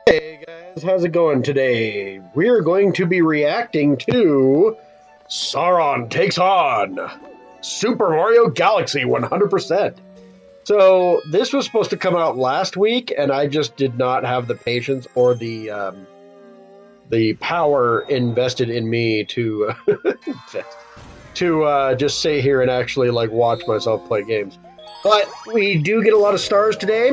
Hey guys, how's it going today? We're going to be reacting to Sauron Takes On Super Mario Galaxy 100%. So this was supposed to come out last week, and I just did not have the patience or the power invested in me to just sit here and actually like watch myself play games. But we do get a lot of stars today.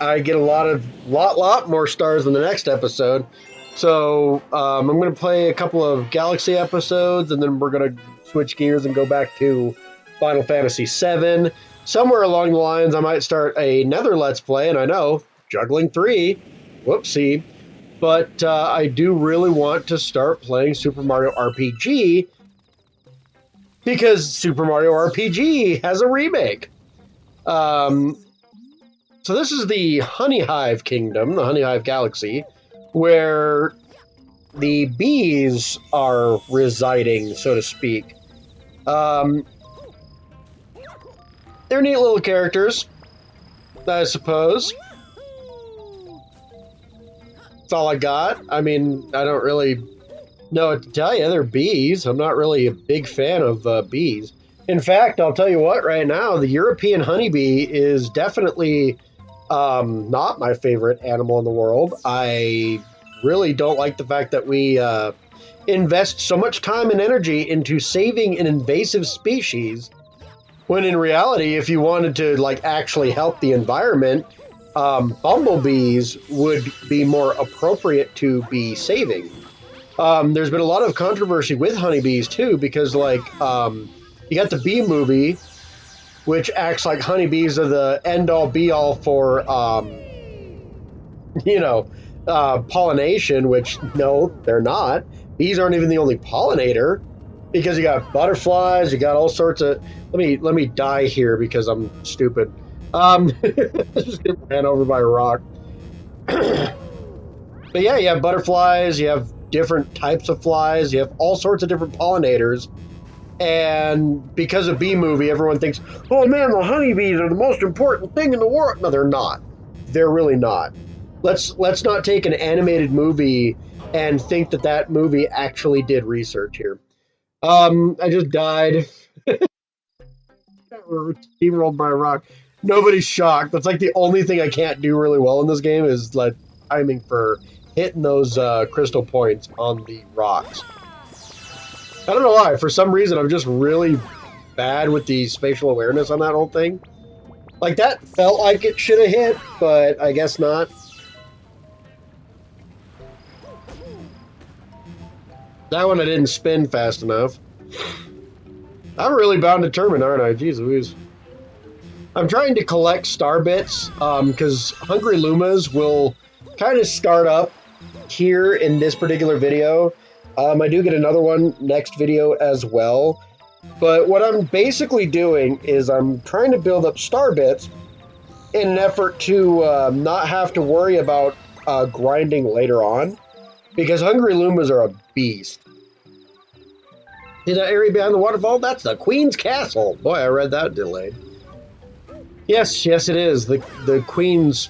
I get a lot more stars in the next episode. So I'm going to play a couple of Galaxy episodes, and then we're going to switch gears and go back to Final Fantasy VII. Somewhere along the lines, I might start another Let's Play, and I know, juggling 3, whoopsie. But I do really want to start playing Super Mario RPG, because Super Mario RPG has a remake. So this is the Honey Hive Kingdom, the Honey Hive Galaxy, where the bees are residing, so to speak. They're neat little characters, I suppose. That's all I got. I mean, I don't really know what to tell you. They're bees. I'm not really a big fan of bees. In fact, I'll tell you what, right now, the European honeybee is definitely not my favorite animal in the world. I really don't like the fact that we invest so much time and energy into saving an invasive species, when in reality, if you wanted to like actually help the environment, bumblebees would be more appropriate to be saving. There's been a lot of controversy with honeybees too, because like you got the bee movie, which acts like honeybees are the end-all be-all for, pollination, which, no, they're not. Bees aren't even the only pollinator, because you got butterflies, you got all sorts of... Let me die here because I'm stupid. Just get ran over by a rock. But yeah, you have butterflies, you have different types of flies, you have all sorts of different pollinators. And because of Bee Movie, everyone thinks, oh man, the honeybees are the most important thing in the world. No, they're not. They're really not. Let's not take an animated movie and think that that movie actually did research here. I just died. Steamrolled by a rock. Nobody's shocked. That's like the only thing I can't do really well in this game is like timing for hitting those crystal points on the rocks. I don't know why. For some reason, I'm just really bad with the spatial awareness on that whole thing. Like, that felt like it should have hit, but I guess not. That one I didn't spin fast enough. I'm really bound determined, aren't I? Jeez Louise. I'm trying to collect star bits, because Hungry Lumas will kind of start up here in this particular video. I do get another one next video as well. But what I'm basically doing is I'm trying to build up star bits in an effort to not have to worry about grinding later on, because Hungry Lumas are a beast. See that area behind the waterfall? That's the Queen's Castle. Boy, I read that delayed. Yes, it is. The Queen's...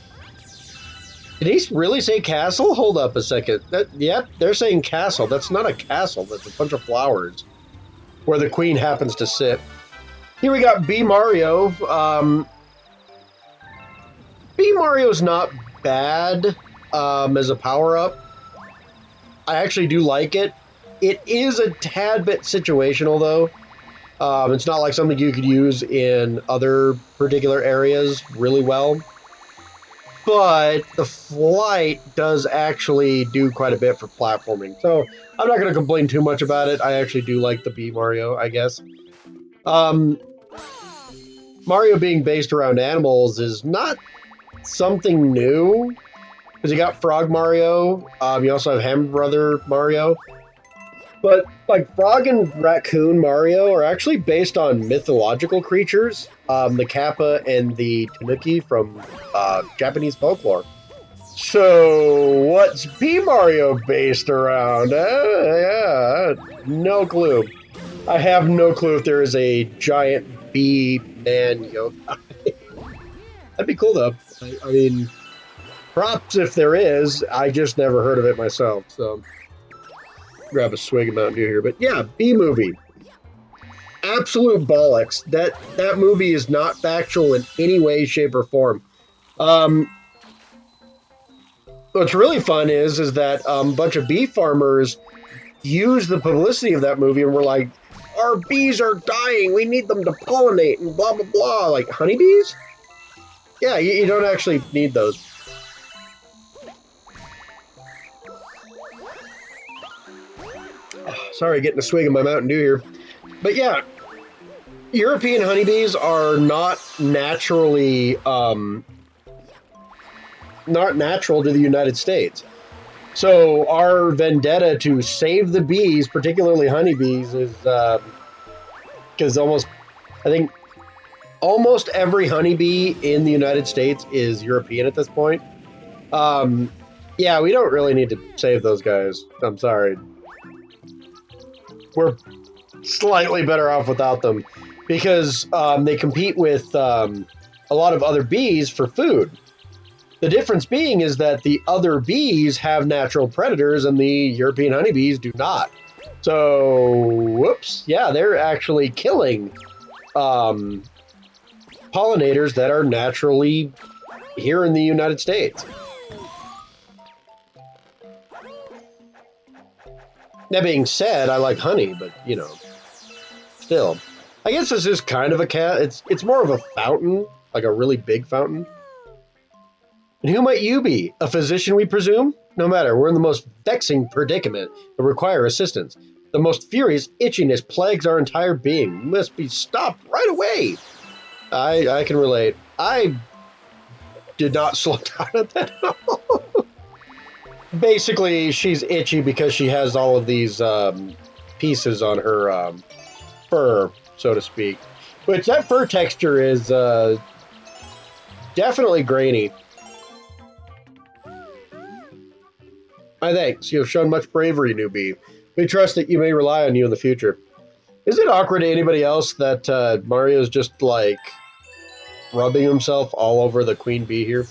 Did he really say castle? Hold up a second. Yep, they're saying castle. That's not a castle. That's a bunch of flowers where the queen happens to sit. Here we got Bee Mario. Bee Mario's not bad as a power-up. I actually do like it. It is a tad bit situational, though. It's not like something you could use in other particular areas really well. But the flight does actually do quite a bit for platforming. So I'm not going to complain too much about it. I actually do like the Bee Mario, I guess. Mario being based around animals is not something new, because you got Frog Mario. You also have Hammer Brother Mario. But like Frog and Raccoon Mario are actually based on mythological creatures, the Kappa and the Tanuki from Japanese folklore. So what's Bee Mario based around? Yeah, no clue. I have no clue if there is a giant bee man yokai. That'd be cool though. I mean, Props if there is. I just never heard of it myself. So grab a swig of Mountain Dew here. But yeah, B movie. Absolute bollocks. That movie is not factual in any way, shape, or form. Um, what's really fun is that a bunch of bee farmers used the publicity of that movie and were like, our bees are dying. We need them to pollinate and blah, blah, blah. Like honeybees? Yeah, you don't actually need those. Oh, sorry, getting a swig of my Mountain Dew here. But yeah, European honeybees are not naturally not natural to the United States. So our vendetta to save the bees, particularly honeybees, is because I think almost every honeybee in the United States is European at this point. Yeah, we don't really need to save those guys. I'm sorry. We're slightly better off without them because they compete with a lot of other bees for food. The difference being is that the other bees have natural predators and the European honeybees do not. So, whoops, yeah, they're actually killing pollinators that are naturally here in the United States. That being said, I like honey, but, you know, still. I guess this is kind of a cat. It's more of a fountain, like a really big fountain. And who might you be? A physician, we presume? No matter, we're in the most vexing predicament and require assistance. The most furious itchiness plagues our entire being. Must be stopped right away. I can relate. I did not slow down at that at all. Basically, she's itchy because she has all of these pieces on her fur, so to speak. Which that fur texture is definitely grainy. My thanks. You have shown much bravery, newbie. We trust that you may rely on you in the future. Is it awkward to anybody else that Mario's just, like, rubbing himself all over the queen bee here?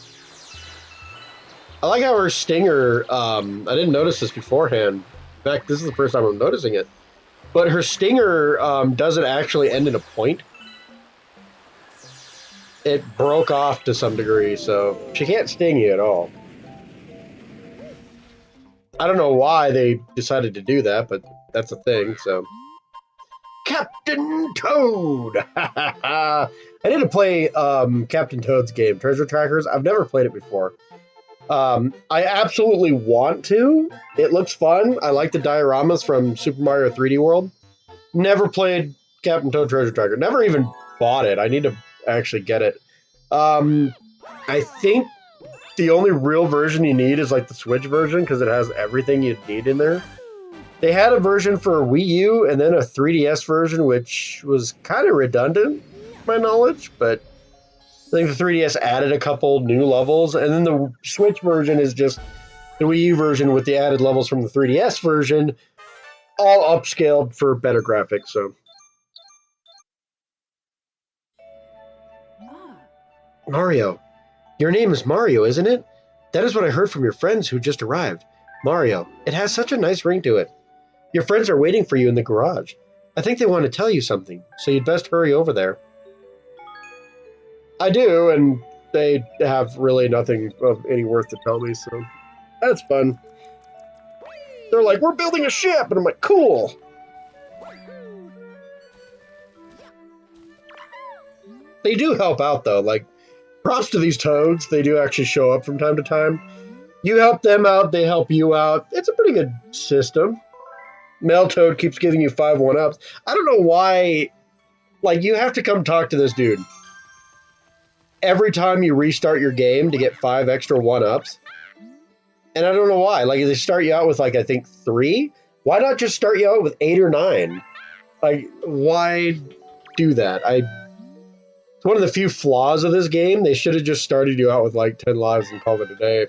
I like how her stinger, I didn't notice this beforehand. In fact, this is the first time I'm noticing it. But her stinger doesn't actually end in a point. It broke off to some degree, so she can't sting you at all. I don't know why they decided to do that, but that's a thing, so. Captain Toad! I need to play Captain Toad's game, Treasure Trackers. I've never played it before. I absolutely want to. It looks fun. I like the dioramas from Super Mario 3D World. Never played Captain Toad Treasure Tracker. Never even bought it. I need to actually get it. I think the only real version you need is like the Switch version because it has everything you'd need in there. They had a version for Wii U and then a 3DS version, which was kind of redundant, to my knowledge, but I think the 3DS added a couple new levels, and then the Switch version is just the Wii U version with the added levels from the 3DS version, all upscaled for better graphics, so. Mario. Your name is Mario, isn't it? That is what I heard from your friends who just arrived. Mario. It has such a nice ring to it. Your friends are waiting for you in the garage. I think they want to tell you something, so you'd best hurry over there. I do, and they have really nothing of any worth to tell me, so that's fun. They're like, we're building a ship, and I'm like, cool. They do help out, though. Like, props to these toads. They do actually show up from time to time. You help them out, they help you out. It's a pretty good system. Male Toad keeps giving you 5 1-ups. I don't know why. Like, you have to come talk to this dude every time you restart your game to get 5 extra 1-ups. And I don't know why. Like, they start you out with, like, I think 3? Why not just start you out with 8 or 9? Like, why do that? It's one of the few flaws of this game. They should have just started you out with, like, 10 lives and called it a day.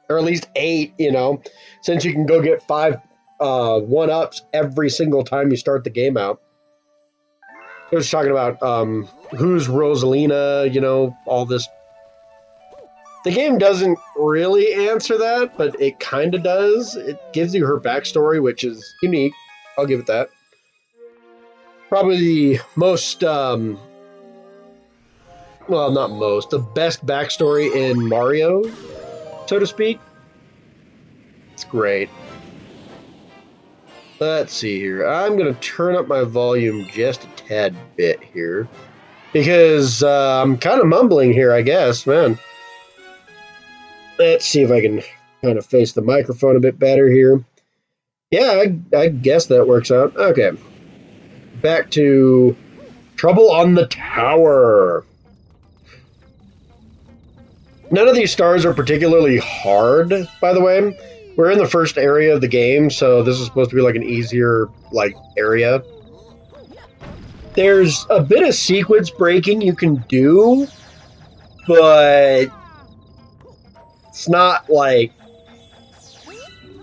Or at least 8, you know, since you can go get 5 1-ups every single time you start the game out. I was talking about who's Rosalina, you know, all this The game doesn't really answer that, but it kind of does. It gives you her backstory, which is unique. I'll give it that. Probably the most, well, not most, the best backstory in Mario, so to speak. It's great. Let's see here. I'm going to turn up my volume just a tad bit here because I'm kind of mumbling here, I guess, man. Let's see if I can kind of face the microphone a bit better here. Yeah, I guess that works out. Okay. Back to Trouble on the Tower. None of these stars are particularly hard, by the way. We're in the first area of the game, so this is supposed to be like an easier, like, area. There's a bit of sequence breaking you can do, but it's not, like,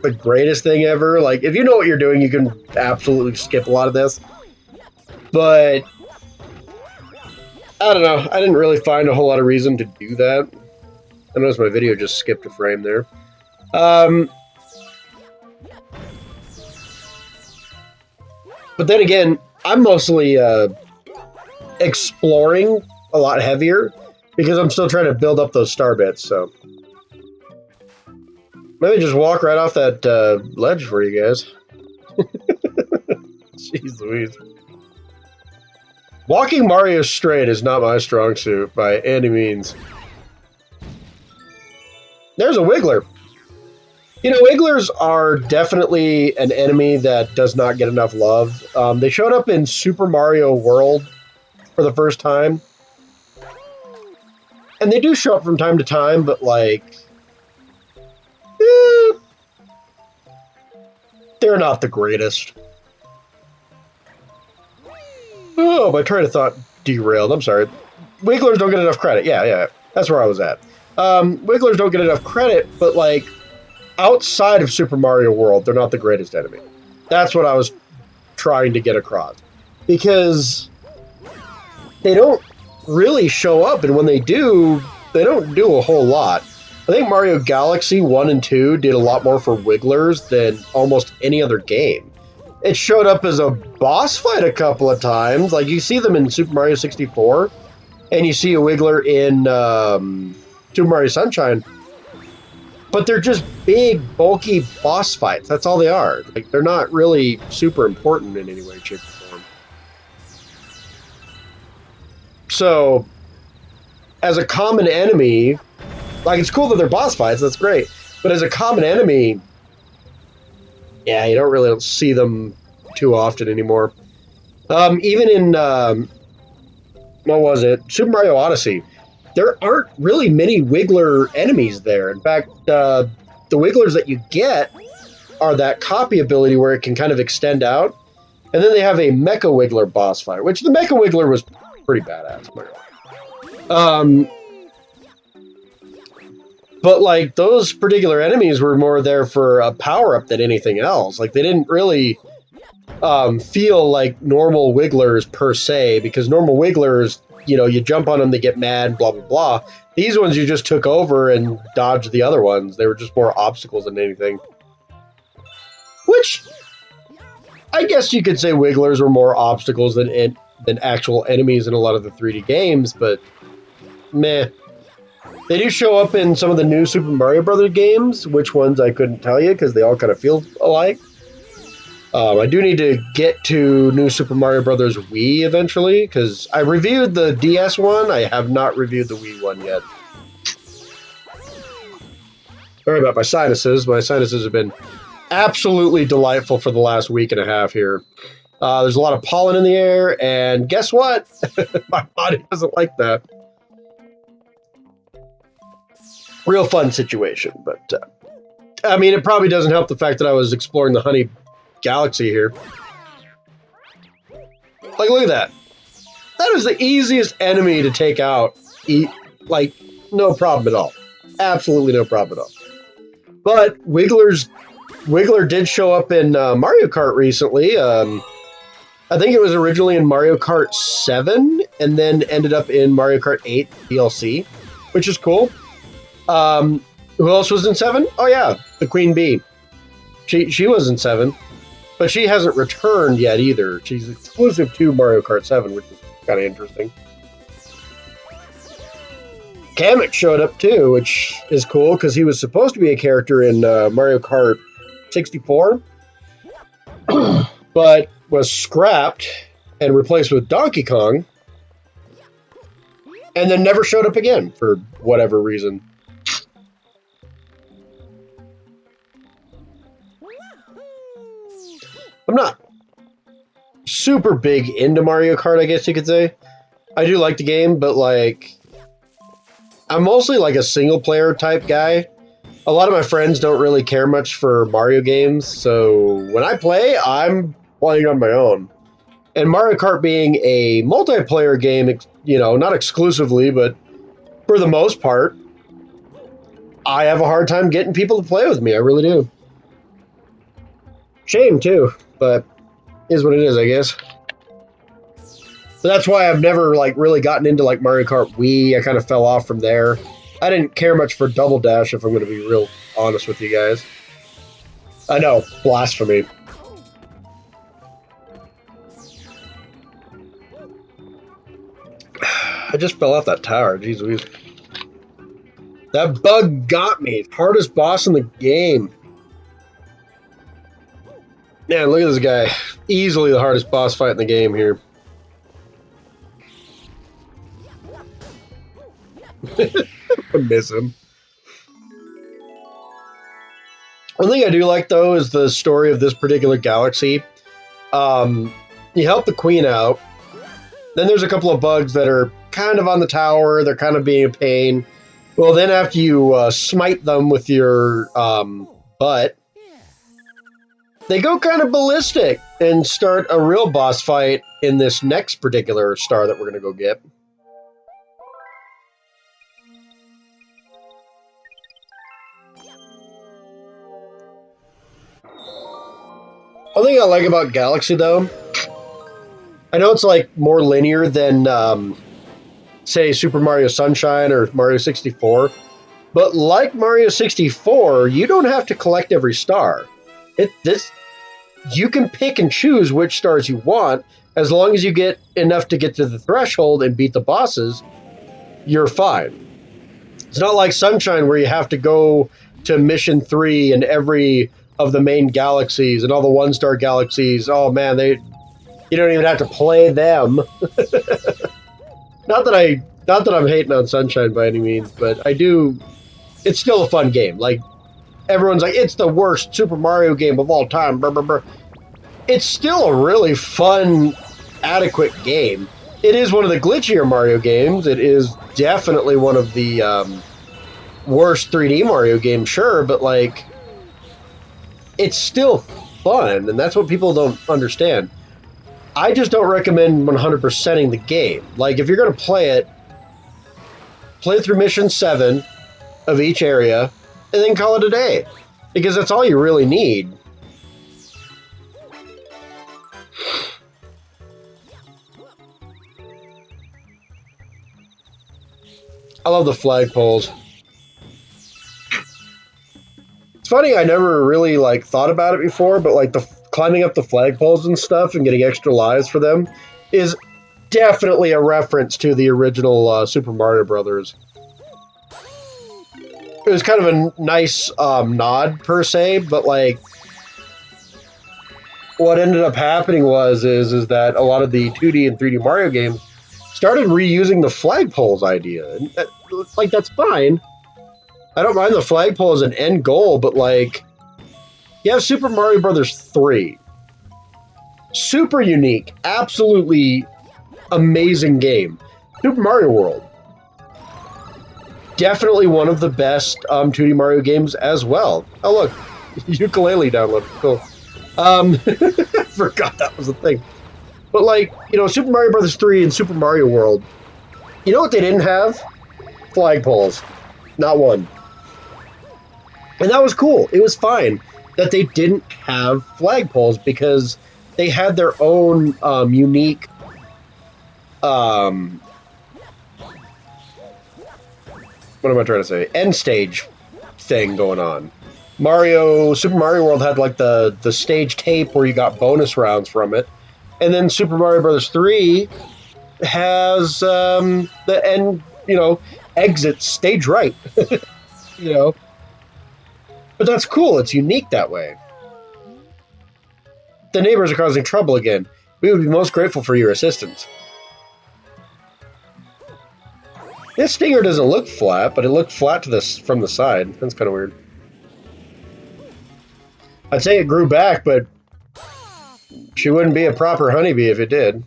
the greatest thing ever. Like, if you know what you're doing, you can absolutely skip a lot of this. But, I don't know. I didn't really find a whole lot of reason to do that. I noticed my video just skipped a frame there. But then again, I'm mostly exploring a lot heavier because I'm still trying to build up those star bits, so. Let me just walk right off that ledge for you guys. Jeez Louise. Walking Mario straight is not my strong suit by any means. There's a Wiggler. You know, Wigglers are definitely an enemy that does not get enough love. They showed up in Super Mario World for the first time. And they do show up from time to time, but like... they're not the greatest. Oh, my train of thought derailed. I'm sorry. Wigglers don't get enough credit. Yeah. That's where I was at. Wigglers don't get enough credit, but like... outside of Super Mario World, they're not the greatest enemy. That's what I was trying to get across. Because they don't really show up, and when they do, they don't do a whole lot. I think Mario Galaxy 1 and 2 did a lot more for Wigglers than almost any other game. It showed up as a boss fight a couple of times. Like, you see them in Super Mario 64, and you see a Wiggler in Super Mario Sunshine. But they're just big, bulky boss fights. That's all they are. Like, they're not really super important in any way, shape, or form. So, as a common enemy, like, it's cool that they're boss fights, that's great. But as a common enemy, yeah, you don't really see them too often anymore. Even in, what was it? Super Mario Odyssey. There aren't really many Wiggler enemies there. In fact, the Wigglers that you get are that copy ability where it can kind of extend out. And then they have a Mecha Wiggler boss fight, which the Mecha Wiggler was pretty badass. But, like, those particular enemies were more there for a power-up than anything else. Like, they didn't really feel like normal Wigglers per se, because normal Wigglers... you know, you jump on them, they get mad, blah, blah, blah. These ones you just took over and dodged the other ones. They were just more obstacles than anything. Which, I guess you could say Wigglers were more obstacles than actual enemies in a lot of the 3D games, but meh. They do show up in some of the new Super Mario Brothers games. Which ones I couldn't tell you because they all kind of feel alike. I do need to get to New Super Mario Brothers Wii eventually, because I reviewed the DS one. I have not reviewed the Wii one yet. Sorry about my sinuses. My sinuses have been absolutely delightful for the last week and a half here. There's a lot of pollen in the air, and guess what? My body doesn't like that. Real fun situation, but I mean, it probably doesn't help the fact that I was exploring the Honey Galaxy here. Like, look at that. That is the easiest enemy to take out. Like, no problem at all. Absolutely no problem at all. But Wiggler did show up in Mario Kart recently. I think it was originally in Mario Kart 7 and then ended up in Mario Kart 8 DLC, which is cool. Who else was in 7? Oh yeah, the Queen Bee. She was in 7, but she hasn't returned yet either. She's exclusive to Mario Kart 7, which is kind of interesting. Kamek showed up too, which is cool because he was supposed to be a character in Mario Kart 64, but was scrapped and replaced with Donkey Kong, and then never showed up again for whatever reason. I'm not super big into Mario Kart, I guess you could say. I do like the game, but like, I'm mostly like a single player type guy. A lot of my friends don't really care much for Mario games, so when I play, I'm playing on my own. And Mario Kart being a multiplayer game, you know, not exclusively, but for the most part, I have a hard time getting people to play with me. I really do. Shame too, but is what it is, I guess. So that's why I've never like really gotten into like Mario Kart Wii. I kind of fell off from there. I didn't care much for Double Dash, if I'm going to be real honest with you guys. I know, blasphemy. I just fell off that tower. Jeez Louise. That bug got me. Hardest boss in the game. Man, look at this guy. Easily the hardest boss fight in the game here. I miss him. One thing I do like, though, is the story of this particular galaxy. You help the queen out. Then there's a couple of bugs that are kind of on the tower. They're kind of being a pain. Well, then after you smite them with your butt, they go kind of ballistic and start a real boss fight in this next particular star that we're going to go get. One thing I like about Galaxy, though, I know it's like more linear than, say, Super Mario Sunshine or Mario 64, but like Mario 64, you don't have to collect every star. You can pick and choose which stars you want. As long as you get enough to get to the threshold and beat the bosses, you're fine. It's not like Sunshine where you have to go to Mission 3 and every of the main galaxies and all the one-star galaxies. Oh man, you don't even have to play them. Not that I'm hating on Sunshine by any means, but I do. It's still a fun game. Like, everyone's like, it's the worst Super Mario game of all time. Brr, brr, brr. It's still a really fun, adequate game. It is one of the glitchier Mario games. It is definitely one of the worst 3D Mario games, sure, but like, it's still fun, and that's what people don't understand. I just don't recommend 100%ing the game. Like, if you're going to play it, play through Mission 7 of each area, and then call it a day. Because that's all you really need. I love the flagpoles. It's funny, I never really like thought about it before, but like the climbing up the flagpoles and stuff and getting extra lives for them is definitely a reference to the original Super Mario Brothers. It was kind of a nice nod per se, but like what ended up happening is that a lot of the 2D and 3D Mario games started reusing the flagpoles idea, and that's fine. I don't mind the flagpole as an end goal, but like, you have Super Mario Brothers 3. Super unique, absolutely amazing game. Super Mario World. Definitely one of the best 2D Mario games as well. Oh look, ukulele downloaded, cool. Forgot that was a thing. But like, you know, Super Mario Brothers 3 and Super Mario World, you know what they didn't have? Flagpoles. Not one. And that was cool. It was fine that they didn't have flagpoles because they had their own unique what am I trying to say? End stage thing going on. Super Mario World had like the stage tape where you got bonus rounds from it, and then Super Mario Brothers 3 has the end, exit stage right, you know. But that's cool. It's unique that way. The neighbors are causing trouble again. We would be most grateful for your assistance. This stinger doesn't look flat, but it looked flat to this from the side. That's kind of weird. I'd say it grew back, but she wouldn't be a proper honeybee if it did.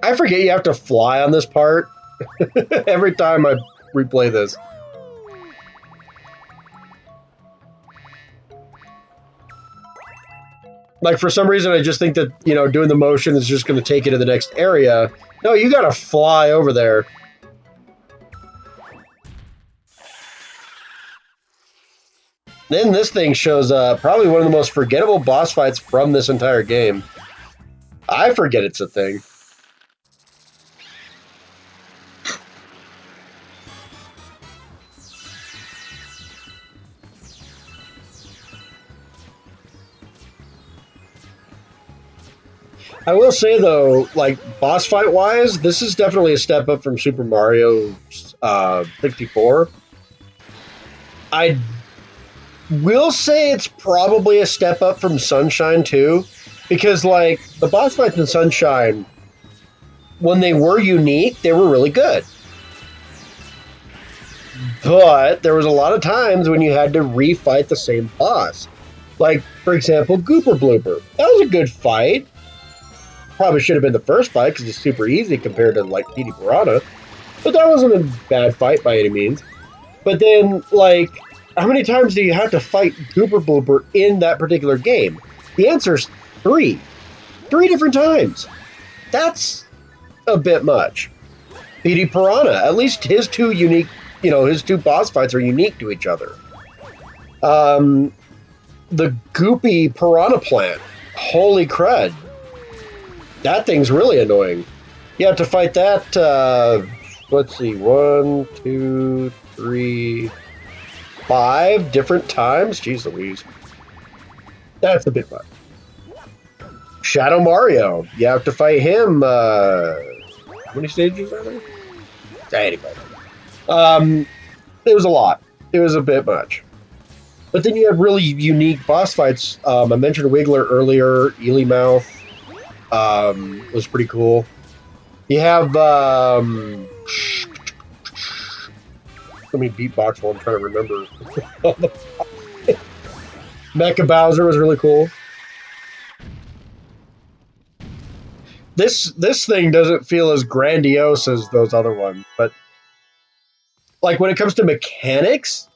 I forget you have to fly on this part every time I replay this. Like, for some reason, I just think that, doing the motion is just going to take you to the next area. No, you got to fly over there. Then this thing shows up. Probably one of the most forgettable boss fights from this entire game. I forget it's a thing. I will say, though, like, boss fight-wise, this is definitely a step up from Super Mario 64. I will say it's probably a step up from Sunshine, too, because, like, the boss fights in Sunshine, when they were unique, they were really good. But there was a lot of times when you had to refight the same boss. Like, for example, Gooper Blooper. That was a good fight. Probably should have been the first fight because it's super easy compared to, like, Petey Piranha. But that wasn't a bad fight by any means. But then, like, how many times do you have to fight Gooper Blooper in that particular game? The answer is 3. 3 different times. That's a bit much. Petey Piranha, at least his two unique, his two boss fights are unique to each other. The Goopy Piranha Plant. Holy crud. That thing's really annoying. You have to fight that, let's see, 1, 2, 3, 5 different times? Jeez Louise. That's a bit much. Shadow Mario. You have to fight him, how many stages are there? Anyway. It was a lot. It was a bit much. But then you have really unique boss fights. I mentioned Wiggler earlier, Ely Mouth. Was pretty cool. You have, let me beatbox while I'm trying to remember. Mecha Bowser was really cool. This thing doesn't feel as grandiose as those other ones, but like when it comes to mechanics,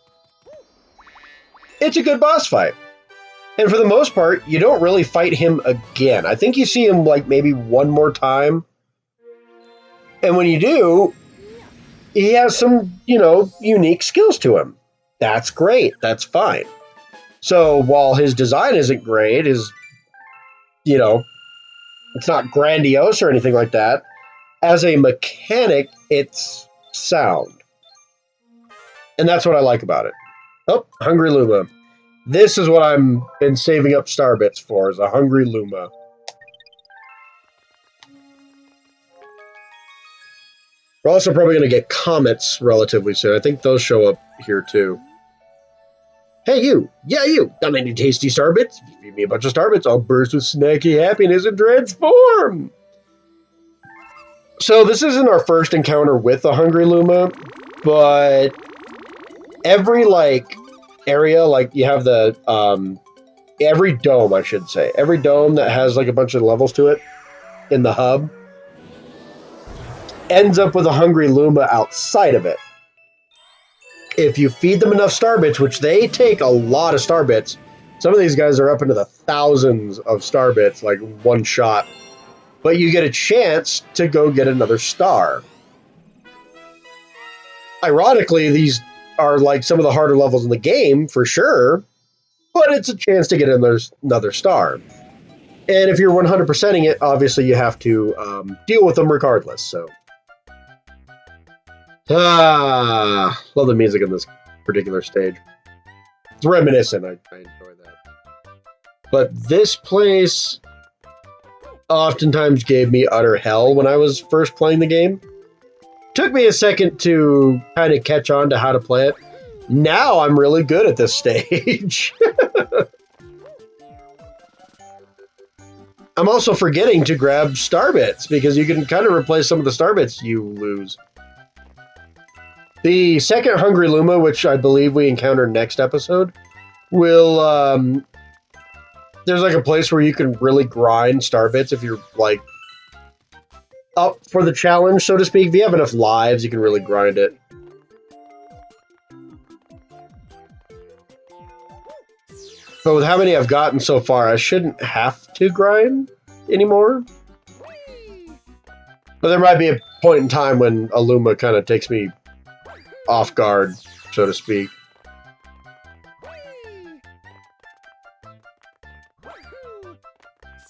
it's a good boss fight. And for the most part, you don't really fight him again. I think you see him like maybe one more time. And when you do, he has some, unique skills to him. That's great. That's fine. So while his design isn't great, it's not grandiose or anything like that, as a mechanic, it's sound. And that's what I like about it. Oh, Hungry Luma. This is what I've been saving up star bits for, is a Hungry Luma. We're also probably going to get comets relatively soon. I think those show up here too. Hey, you! Yeah, you! Got any tasty star bits? If you feed me a bunch of star bits, I'll burst with snacky happiness and transform! So this isn't our first encounter with a Hungry Luma, but every, area, you have the, every dome, I should say. Every dome that has, a bunch of levels to it in the hub ends up with a Hungry Luma outside of it. If you feed them enough star bits, which they take a lot of star bits, some of these guys are up into the thousands of star bits, one shot, but you get a chance to go get another star. Ironically, these are some of the harder levels in the game, for sure, but it's a chance to get another star. And if you're 100%ing it, obviously you have to deal with them regardless. So, love the music in this particular stage. It's reminiscent. I enjoy that. But this place oftentimes gave me utter hell when I was first playing the game. Took me a second to kind of catch on to how to play it. Now I'm really good at this stage. I'm also forgetting to grab star bits because you can kind of replace some of the star bits you lose. The second Hungry Luma, which I believe we encounter next episode, will there's like a place where you can really grind star bits if you're like up for the challenge, so to speak. If you have enough lives, you can really grind it. But with how many I've gotten so far, I shouldn't have to grind anymore. But there might be a point in time when a Luma kind of takes me off guard, so to speak.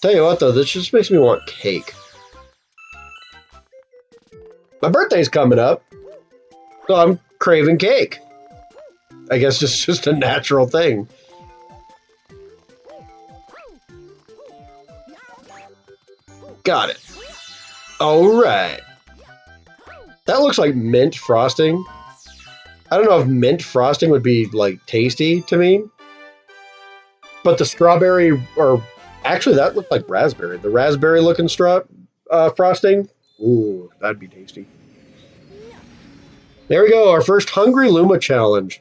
Tell you what, though, this just makes me want cake. My birthday's coming up, so I'm craving cake. I guess it's just a natural thing. Got it. All right. That looks like mint frosting. I don't know if mint frosting would be, like, tasty to me. But the strawberry, or actually that looked like raspberry. The raspberry-looking frosting. Ooh, that'd be tasty. There we go, our first Hungry Luma challenge.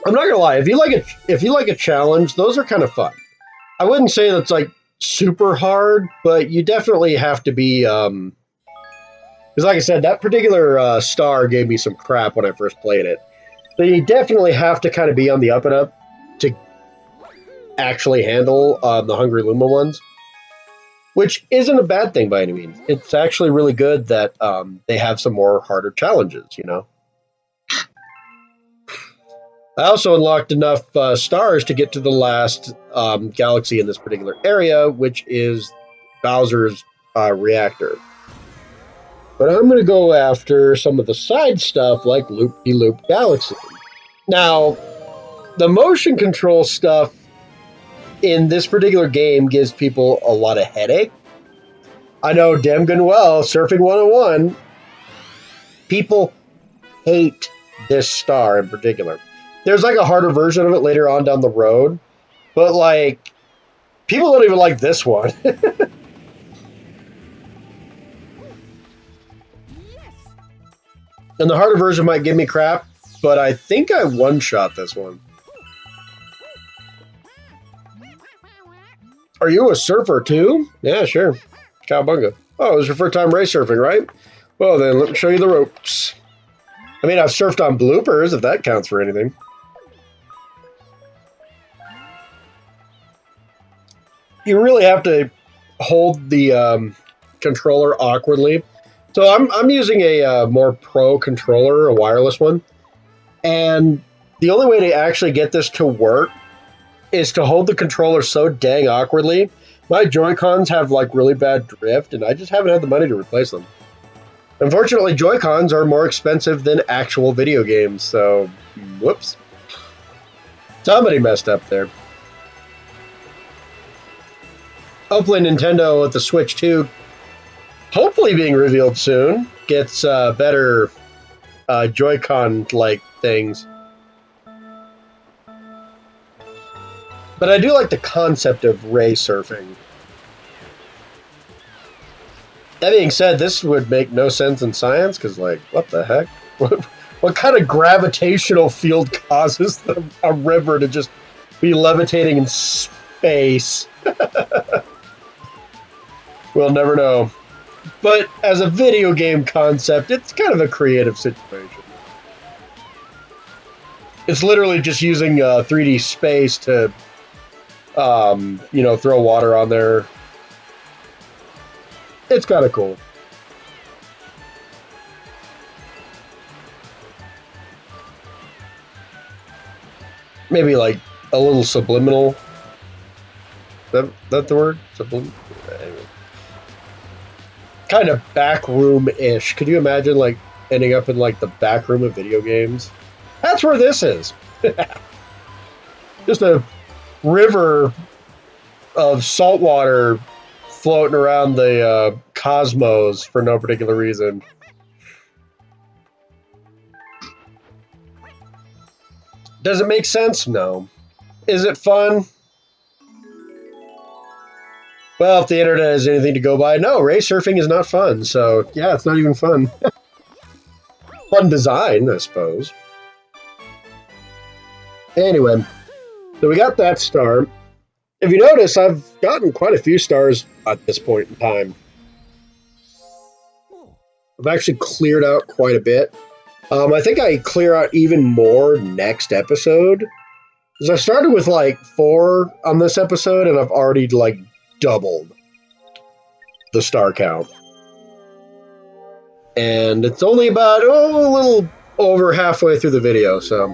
I'm not gonna lie, if you like a challenge, those are kind of fun. I wouldn't say that's like super hard, but you definitely have to be because like I said, that particular star gave me some crap when I first played it. So you definitely have to kind of be on the up and up to actually handle the Hungry Luma ones. Which isn't a bad thing by any means. It's actually really good that they have some more harder challenges, you know? I also unlocked enough stars to get to the last galaxy in this particular area, which is Bowser's reactor. But I'm going to go after some of the side stuff like Loop-de-Loop Galaxy. Now, the motion control stuff in this particular game gives people a lot of headache. I know damn good and well, Surfing 101, people hate this star in particular. There's like a harder version of it later on down the road, but like, people don't even like this one. And the harder version might give me crap, but I think I one-shot this one. Are you a surfer too? Yeah, sure. Cowabunga. Oh, it was your first time race surfing, right? Well, then let me show you the ropes. I mean, I've surfed on bloopers, if that counts for anything. You really have to hold the controller awkwardly. So I'm using a more pro controller, a wireless one. And the only way to actually get this to work is to hold the controller so dang awkwardly. My Joy-Cons have like really bad drift, and I just haven't had the money to replace them. Unfortunately, Joy-Cons are more expensive than actual video games, so whoops. Somebody messed up there. Hopefully Nintendo with the Switch 2, hopefully being revealed soon, gets better Joy-Con-like things. But I do like the concept of ray surfing. That being said, this would make no sense in science, because, like, what the heck? What kind of gravitational field causes a river to just be levitating in space? We'll never know. But as a video game concept, it's kind of a creative situation. It's literally just using 3D space to throw water on there. It's kind of cool. Maybe like a little subliminal. That the word? Anyway. Kind of back room-ish. Could you imagine like ending up in like the back room of video games? That's where this is. Just a river of salt water floating around the cosmos for no particular reason. Does it make sense? No. Is it fun? Well, if the internet is anything to go by, no, race surfing is not fun. So, yeah, it's not even fun. Fun design, I suppose. Anyway, so we got that star. If you notice, I've gotten quite a few stars at this point in time. I've actually cleared out quite a bit. I think I clear out even more next episode. Because I started with like 4 on this episode, and I've already like doubled the star count. And it's only about, a little over halfway through the video, so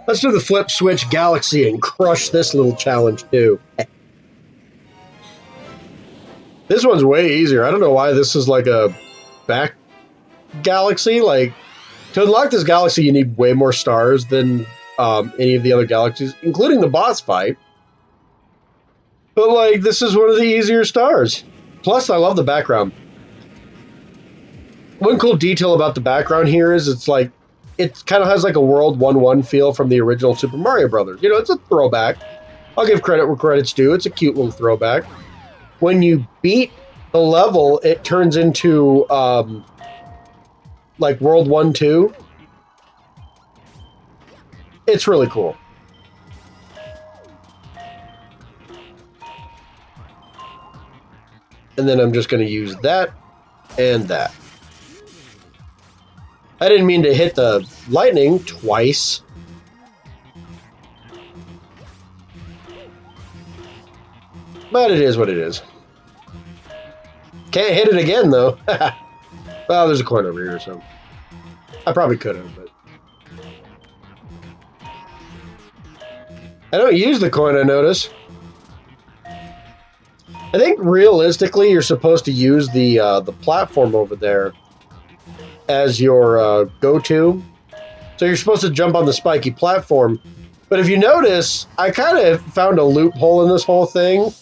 let's do the flip switch galaxy and crush this little challenge too. This one's way easier. I don't know why this is like a back galaxy. Like, to unlock this galaxy, you need way more stars than any of the other galaxies, including the boss fight. But, like, this is one of the easier stars. Plus, I love the background. One cool detail about the background here is it's like, it kind of has like a World 1-1 feel from the original Super Mario Brothers. You know, it's a throwback. I'll give credit where credit's due. It's a cute little throwback. When you beat the level, it turns into, like World 1-2. It's really cool. And then I'm just going to use that and that. I didn't mean to hit the lightning twice. But it is what it is. Can't hit it again, though. Well, there's a coin over here, so I probably could have, but I don't use the coin, I notice. I think realistically, you're supposed to use the platform over there as your go-to. So you're supposed to jump on the spiky platform. But if you notice, I kind of found a loophole in this whole thing.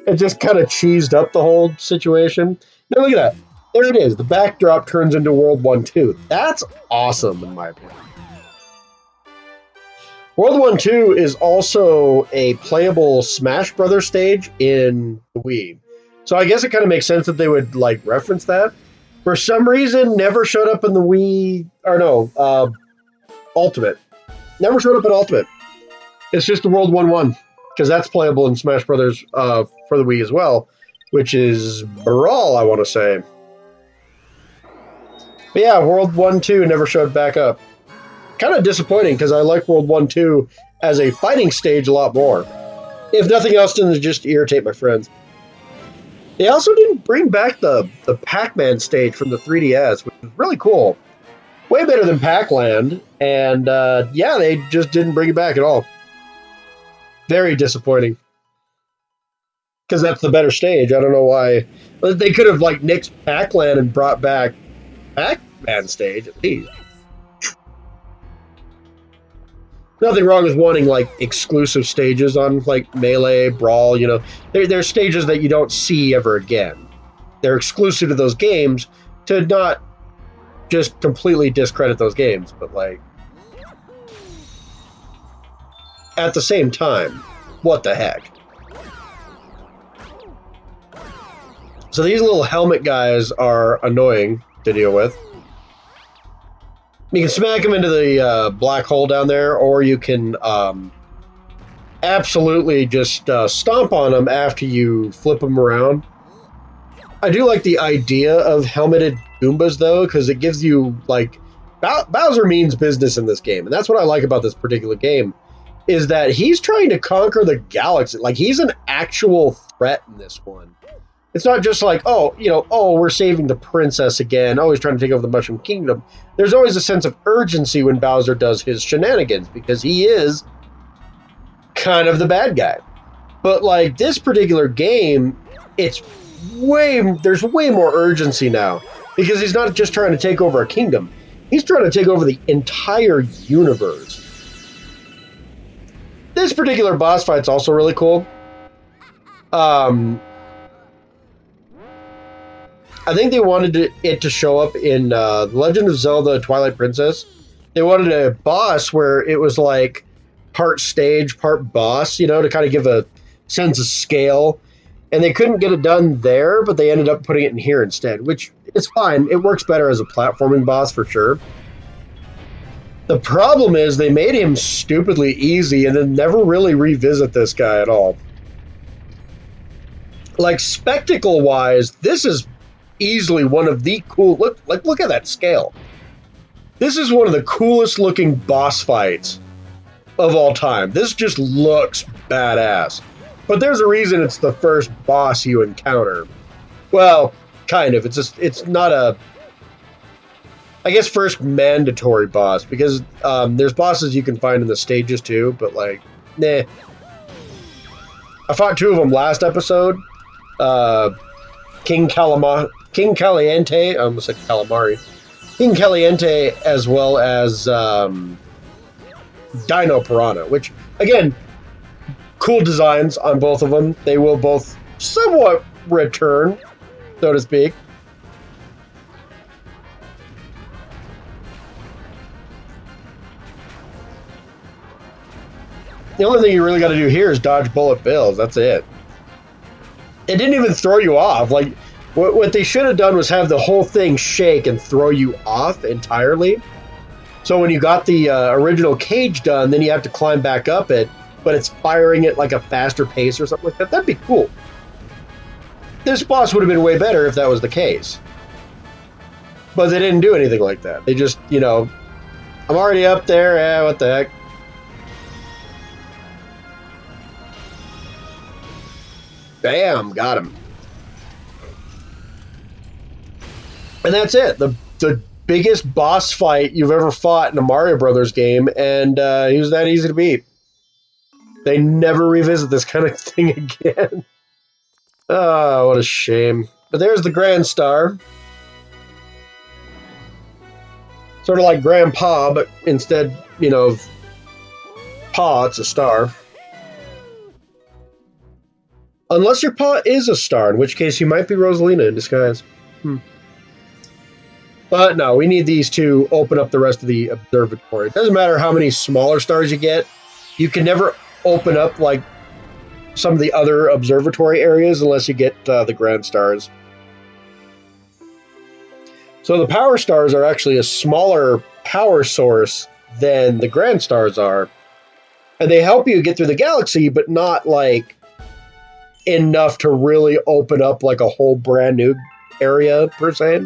It just kind of cheesed up the whole situation. Now look at that. There it is. The backdrop turns into World 1-2. That's awesome, in my opinion. World 1-2 is also a playable Smash Brothers stage in the Wii. So I guess it kind of makes sense that they would like reference that. For some reason, never showed up in the Wii, or no, Ultimate. Never showed up in Ultimate. It's just the World 1-1, because that's playable in Smash Brothers for the Wii as well, which is Brawl, I want to say. But yeah, World 1-2 never showed back up. Kind of disappointing, because I like World 1-2 as a fighting stage a lot more. If nothing else, than to just irritate my friends. They also didn't bring back the Pac-Man stage from the 3DS, which is really cool. Way better than Pac-Land, and yeah, they just didn't bring it back at all. Very disappointing. Because that's the better stage. I don't know why. They could have like nixed Pac-Land and brought back Pac-Man stage at least. Nothing wrong with wanting like exclusive stages on like Melee, Brawl, you know. They're stages that you don't see ever again. They're exclusive to those games to not just completely discredit those games, but like at the same time, what the heck? So these little helmet guys are annoying to deal with. You can smack them into the black hole down there, or you can absolutely just stomp on them after you flip them around. I do like the idea of helmeted Goombas, though, because it gives you, like... Bowser means business in this game, and that's what I like about this particular game, is that he's trying to conquer the galaxy. Like, he's an actual threat in this one. It's not just like, oh, you know, oh, we're saving the princess again. Oh, he's trying to take over the Mushroom Kingdom. There's always a sense of urgency when Bowser does his shenanigans, because he is kind of the bad guy. But like this particular game, there's way more urgency now because he's not just trying to take over a kingdom. He's trying to take over the entire universe. This particular boss fight's also really cool. I think they wanted it to show up in The Legend of Zelda Twilight Princess. They wanted a boss where it was like part stage, part boss, you know, to kind of give a sense of scale. And they couldn't get it done there, but they ended up putting it in here instead, which is fine. It works better as a platforming boss for sure. The problem is they made him stupidly easy and then never really revisit this guy at all. Like spectacle-wise, this is easily one of the cool. Look at that scale. This is one of the coolest looking boss fights of all time. This just looks badass. But there's a reason it's the first boss you encounter. Well, kind of. It's not a, I guess, first mandatory boss, because there's bosses you can find in the stages too, but like, nah. I fought 2 of them last episode. King Caliente, I almost said Calamari. King Caliente, as well as Dino Piranha, which, again, cool designs on both of them. They will both somewhat return, so to speak. The only thing you really got to do here is dodge bullet bills. That's it. It didn't even throw you off. Like, what they should have done was have the whole thing shake and throw you off entirely. So when you got the original cage done, then you have to climb back up it, but it's firing it like a faster pace or something like that. That'd be cool. This boss would have been way better if that was the case. But they didn't do anything like that. They just, you know, I'm already up there. Yeah, what the heck. Bam, got him. And that's it. The biggest boss fight you've ever fought in a Mario Brothers game, and he was that easy to beat. They never revisit this kind of thing again. Oh, what a shame. But there's the Grand Star. Sort of like Grandpa, but instead, you know, of Pa, it's a star. Unless your Pa is a star, in which case you might be Rosalina in disguise. But no, we need these to open up the rest of the observatory. It doesn't matter how many smaller stars you get. You can never open up like some of the other observatory areas unless you get the Grand Stars. So the Power Stars are actually a smaller power source than the Grand Stars are. And they help you get through the galaxy, but not like enough to really open up like a whole brand new area per se.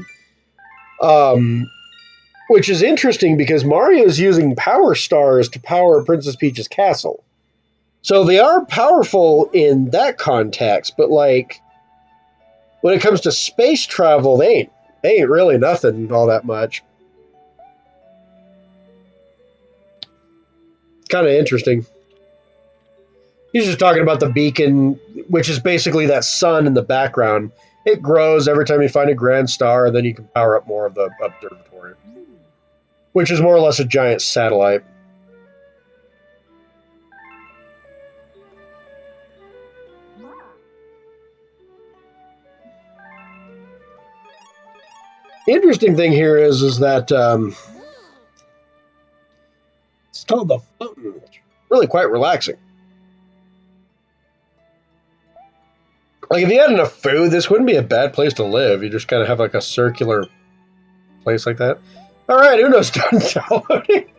Which is interesting because Mario's using Power Stars to power Princess Peach's castle. So they are powerful in that context, but like when it comes to space travel, they ain't really nothing all that much. It's kind of interesting. He's just talking about the beacon, which is basically that sun in the background. It grows every time you find a Grand Star, and then you can power up more of the observatory, which is more or less a giant satellite. The interesting thing here is that it's called the Fountain. It's really quite relaxing. Like, if you had enough food, this wouldn't be a bad place to live. You just kind of have, like, a circular place like that. All right, Uno's done downloading.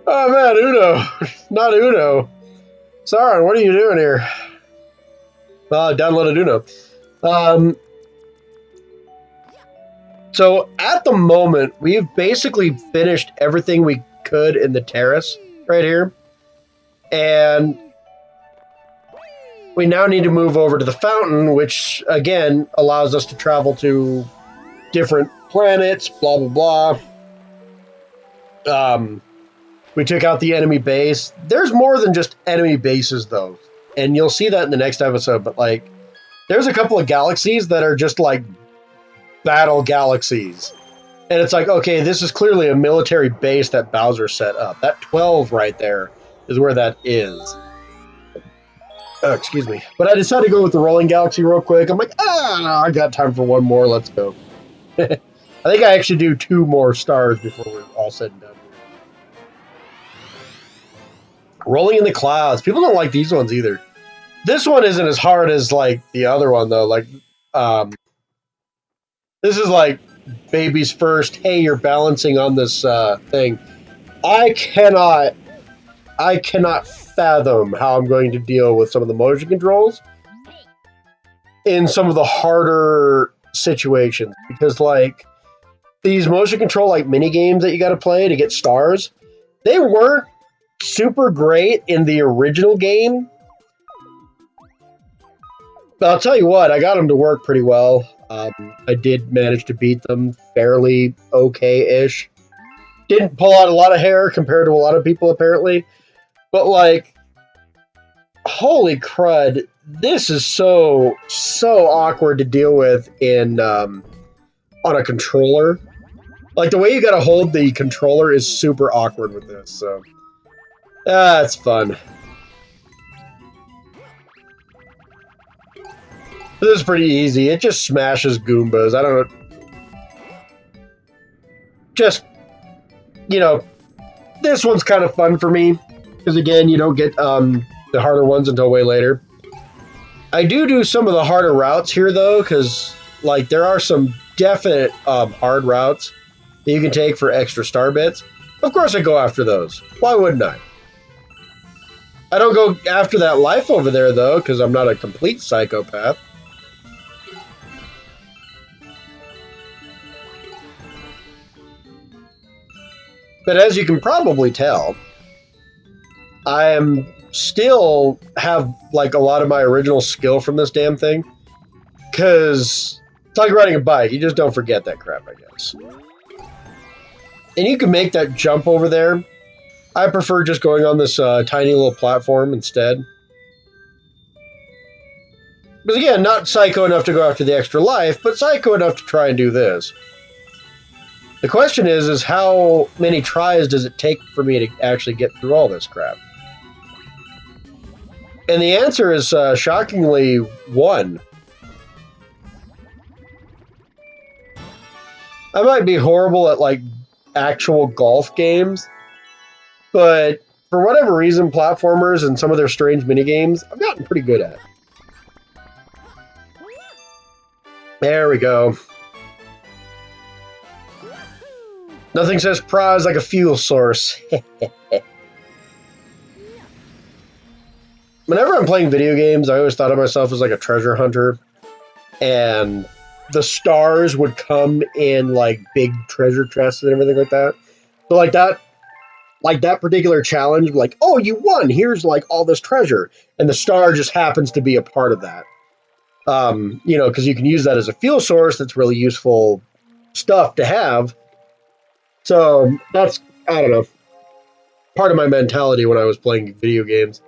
Oh, man, Uno. Not Uno. Sauron, what are you doing here? Well, I downloaded Uno. So, at the moment, we've basically finished everything we could in the terrace right here. And we now need to move over to the fountain, which, again, allows us to travel to different planets, blah, blah, blah. We took out the enemy base. There's more than just enemy bases, though. and you'll see that in the next episode, but like, there's a couple of galaxies that are just like battle galaxies. And it's like, okay, this is clearly a military base that Bowser set up. That 12 right there is where that is. Oh, excuse me. But I decided to go with the Rolling Galaxy real quick. I'm like, I got time for one more. Let's go. I think I actually do 2 more stars before we're all said and done. Rolling in the Clouds. People don't like these ones either. This one isn't as hard as like the other one though. Like, this is like baby's first. Hey, you're balancing on this thing. I cannot fathom how I'm going to deal with some of the motion controls in some of the harder situations, because like these motion control like mini games that you got to play to get stars, they weren't super great in the original game. But I'll tell you what, I got them to work pretty well. I did manage to beat them fairly okay-ish. Didn't pull out a lot of hair compared to a lot of people apparently, but like, holy crud, this is so awkward to deal with in on a controller. Like the way you gotta hold the controller is super awkward with this, so it's fun. This is pretty easy. It just smashes Goombas. I don't know. Just, you know, this one's kind of fun for me. Because again, you don't get the harder ones until way later. I do some of the harder routes here though, because like there are some definite hard routes that you can take for extra star bits. Of course I go after those. Why wouldn't I? I don't go after that life over there though, because I'm not a complete psychopath. But as you can probably tell, I am still have like a lot of my original skill from this damn thing. Because it's like riding a bike. You just don't forget that crap, I guess. And you can make that jump over there. I prefer just going on this tiny little platform instead. Because again, not psycho enough to go after the extra life, but psycho enough to try and do this. The question is how many tries does it take for me to actually get through all this crap? And the answer is shockingly 1. I might be horrible at like actual golf games, but for whatever reason, platformers and some of their strange minigames, I've gotten pretty good at. There we go. Nothing says prize like a fuel source. Whenever I'm playing video games, I always thought of myself as like a treasure hunter. And the stars would come in like big treasure chests and everything like that. So like that particular challenge, like, oh, you won, here's like all this treasure. And the star just happens to be a part of that. You know, because you can use that as a fuel source. That's really useful stuff to have. So that's, I don't know, part of my mentality when I was playing video games.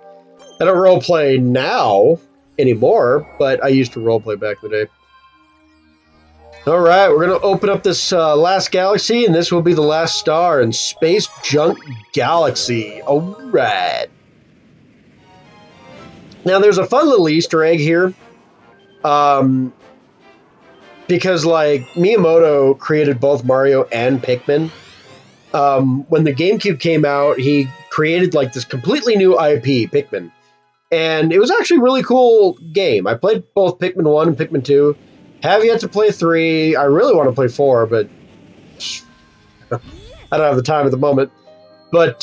I don't roleplay now anymore, but I used to roleplay back in the day. All right, we're going to open up this last galaxy, and this will be the last star in Space Junk Galaxy. All right. Now, there's a fun little Easter egg here. Because, like, Miyamoto created both Mario and Pikmin. When the GameCube came out, he created, like, this completely new IP, Pikmin. And it was actually a really cool game. I played both Pikmin 1 and Pikmin 2. Have yet to play 3. I really want to play 4, but I don't have the time at the moment. But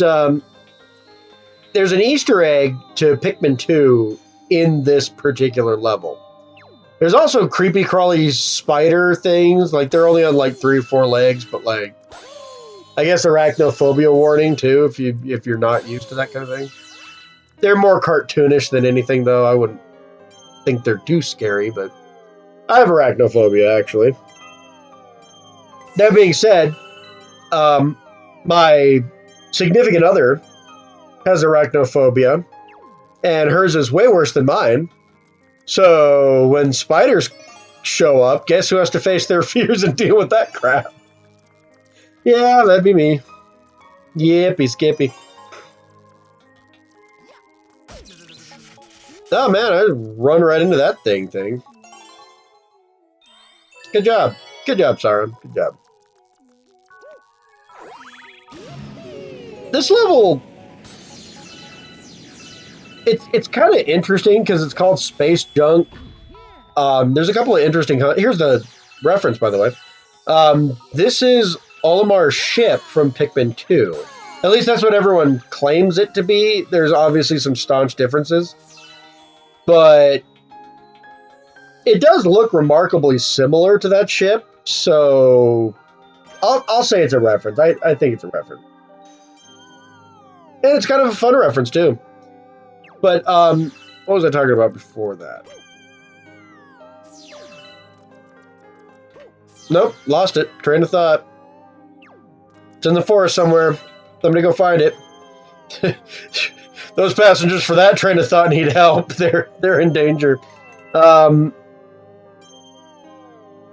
there's an Easter egg to Pikmin 2 in this particular level. There's also creepy crawly spider things. Like, they're only on like 3 or 4 legs, but like, I guess arachnophobia warning too if you're not used to that kind of thing. They're more cartoonish than anything, though. I wouldn't think they're too scary, but I have arachnophobia, actually. That being said, my significant other has arachnophobia, And hers is way worse than mine. So when spiders show up, guess who has to face their fears and deal with that crap? Yeah, that'd be me. Yippee skippy. Oh man, I run right into that thing. Good job. Good job, Sauron. Good job. This level, it's kind of interesting because it's called Space Junk. There's a couple of interesting... Here's the reference, by the way. This is Olimar's ship from Pikmin 2. At least that's what everyone claims it to be. There's obviously some staunch differences. But it does look remarkably similar to that ship, so I'll say it's a reference. I think it's a reference. And it's kind of a fun reference, too. But, what was I talking about before that? Nope, lost it. Train of thought. It's in the forest somewhere. Somebody go find it. Those passengers for that train of thought need help. They're in danger.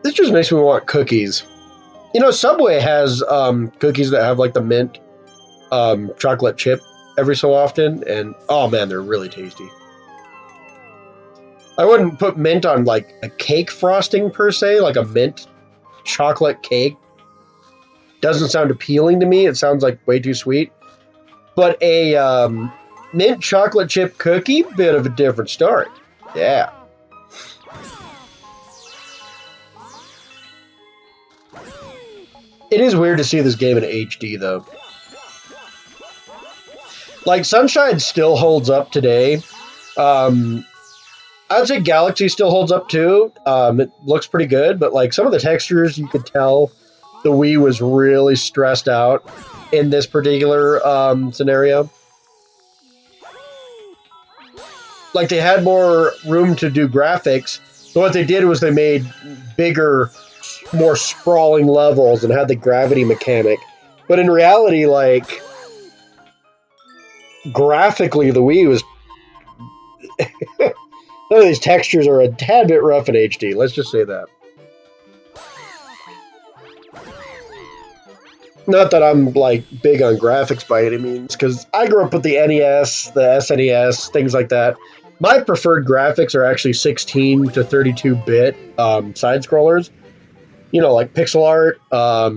This just makes me want cookies. You know, Subway has cookies that have like the mint chocolate chip every so often, and oh man, they're really tasty. I wouldn't put mint on like a cake frosting per se, like a mint chocolate cake. Doesn't sound appealing to me. It sounds like way too sweet. But a mint chocolate chip cookie, bit of a different story. Yeah. It is weird to see this game in HD, though. Like, Sunshine still holds up today. I'd say Galaxy still holds up, too. It looks pretty good, but, like, some of the textures, you could tell the Wii was really stressed out in this particular scenario. Like, they had more room to do graphics, but what they did was they made bigger, more sprawling levels and had the gravity mechanic. But in reality, like, graphically, the Wii was... Some of these textures are a tad bit rough in HD, let's just say that. Not that I'm, like, big on graphics by any means, because I grew up with the NES, the SNES, things like that. My preferred graphics are actually 16 to 32-bit side-scrollers. You know, like pixel art,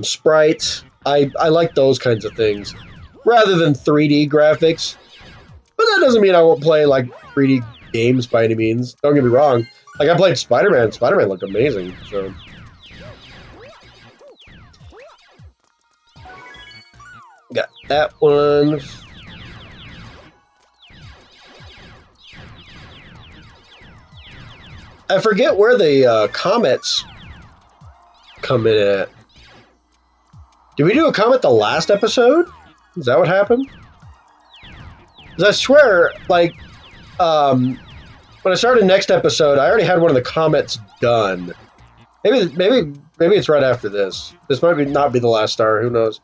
sprites. I like those kinds of things, rather than 3D graphics. But that doesn't mean I won't play, like, 3D games by any means. Don't get me wrong. Like, I played Spider-Man. Spider-Man looked amazing, so... Got that one. I forget where the comets come in at. Did we do a comet the last episode? Is that what happened? Because I swear, like, when I started next episode, I already had one of the comets done. Maybe it's right after this. This might not be the last star. Who knows?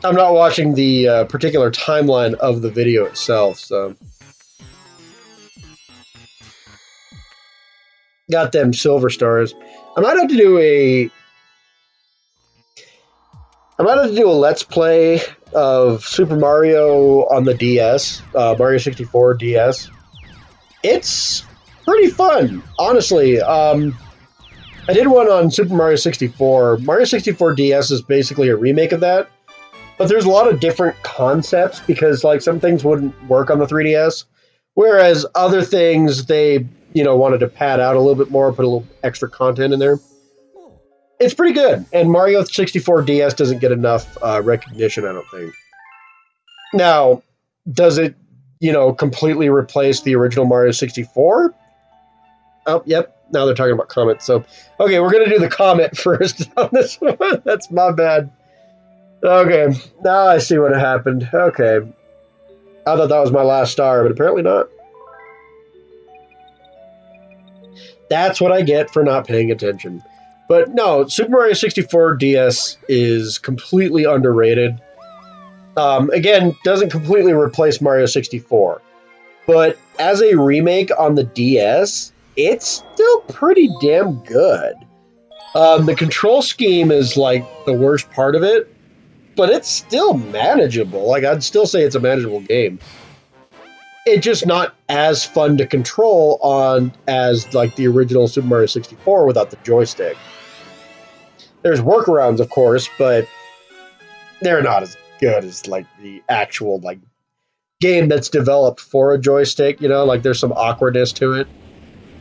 I'm not watching the particular timeline of the video itself, so... Got them silver stars. I might have to do a Let's Play of Super Mario on the DS, Mario 64 DS. It's pretty fun, honestly. I did one on Super Mario 64. Mario 64 DS is basically a remake of that. But there's a lot of different concepts because, like, some things wouldn't work on the 3DS, whereas other things they, you know, wanted to pad out a little bit more, put a little extra content in there. It's pretty good, and Mario 64 DS doesn't get enough recognition, I don't think. Now, does it, you know, completely replace the original Mario 64? Oh, yep. Now they're talking about Comet. So, okay, we're going to do the Comet first on this one. That's my bad. Okay, now I see what happened. Okay. I thought that was my last star, but apparently not. That's what I get for not paying attention. But no, Super Mario 64 DS is completely underrated. Again, doesn't completely replace Mario 64. but as a remake on the DS, it's still pretty damn good. The control scheme is like the worst part of it, but it's still manageable. Like, I'd still say it's a manageable game. It's just not as fun to control on as like the original Super Mario 64 without the joystick. There's workarounds, of course, but they're not as good as like the actual like game that's developed for a joystick. You know, like there's some awkwardness to it.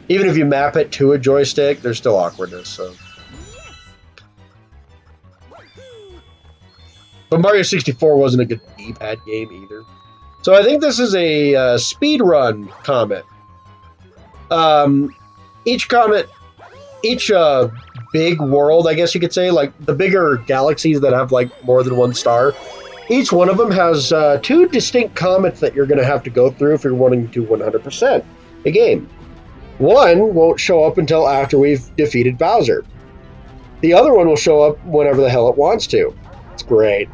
Even if you map it to a joystick, there's still awkwardness. So, but Mario 64 wasn't a good D-pad game either. So I think this is a speed run comment. Each comment, each big world, I guess you could say, like the bigger galaxies that have like more than one star, each one of them has two distinct comets that you're going to have to go through if you're wanting to 100% a game. One won't show up until after we've defeated Bowser. The other one will show up whenever the hell it wants to. It's great.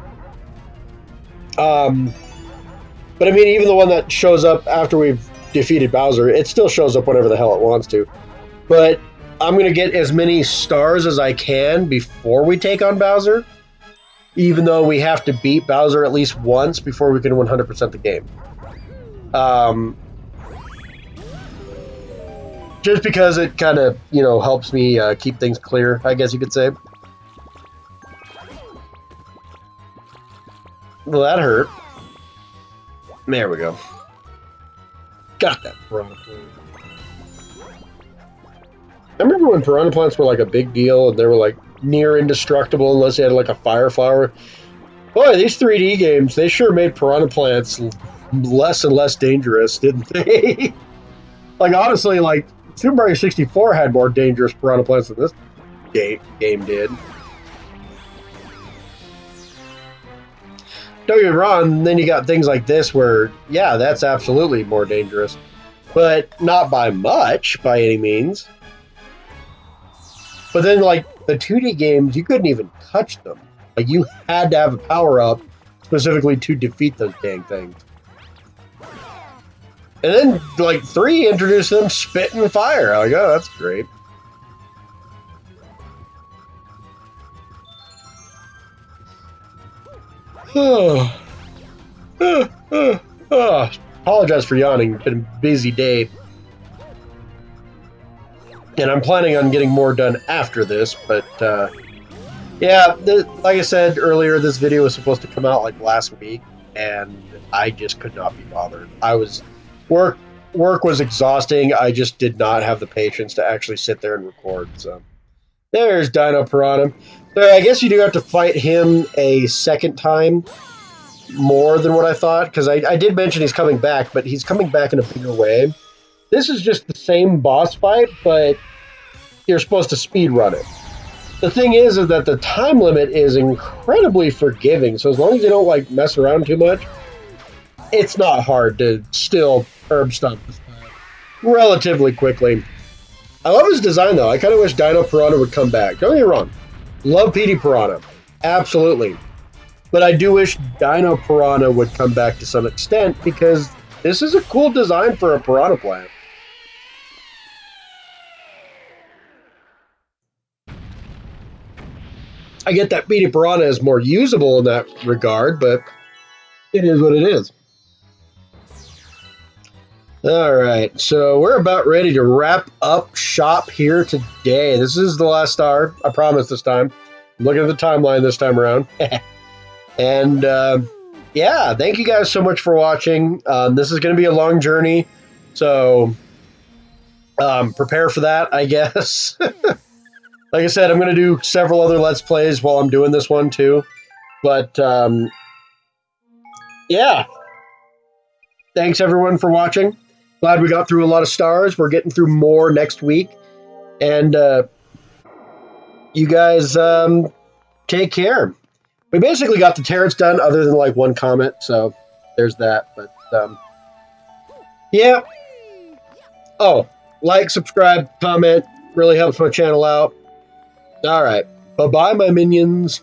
But I mean, even the one that shows up after we've defeated Bowser, it still shows up whenever the hell it wants to. But I'm going to get as many stars as I can before we take on Bowser, even though we have to beat Bowser at least once before we can 100% the game. Just because it kind of, you know, helps me keep things clear, I guess you could say. Well, that hurt. There we go. Got that piranha plant. I remember when piranha plants were like a big deal and they were like near indestructible unless you had like a fire flower. Boy, these 3D games, they sure made piranha plants less and less dangerous, didn't they? Like, honestly, like, Super Mario 64 had more dangerous piranha plants than this game did. Don't get me wrong, then you got things like this where, yeah, that's absolutely more dangerous. But not by much, by any means. But then, like, the 2D games, you couldn't even touch them. Like, you had to have a power-up specifically to defeat those dang things. And then, like, 3 introduced them spitting fire. Like, oh, that's great. Apologize for yawning. It's been a busy day. And I'm planning on getting more done after this, but yeah, like I said earlier, this video was supposed to come out like last week, and I just could not be bothered. Work was exhausting. I just did not have the patience to actually sit there and record. So there's Dino Piranha. So I guess you do have to fight him a second time, more than what I thought, because I did mention he's coming back, but he's coming back in a bigger way. This is just the same boss fight, but you're supposed to speed run it. The thing is that the time limit is incredibly forgiving, so as long as you don't like mess around too much, it's not hard to still herb stomp this time relatively quickly. I love his design though. I kind of wish Dino Piranha would come back. Don't get me wrong. Love Petey Piranha. Absolutely. But I do wish Dino Piranha would come back to some extent because this is a cool design for a piranha plant. I get that Petey Piranha is more usable in that regard, but it is what it is. Alright, so we're about ready to wrap up shop here today. This is the last star, I promise this time. I'm looking at the timeline this time around. And yeah, thank you guys so much for watching. This is going to be a long journey, so prepare for that, I guess. Like I said, I'm going to do several other Let's Plays while I'm doing this one too. But yeah, thanks everyone for watching. Glad we got through a lot of stars. We're getting through more next week. And you guys take care. We basically got the turrets done other than like one comment, so there's that. But yeah. Oh, like, subscribe, comment. Really helps my channel out. All right. Bye-bye, my minions.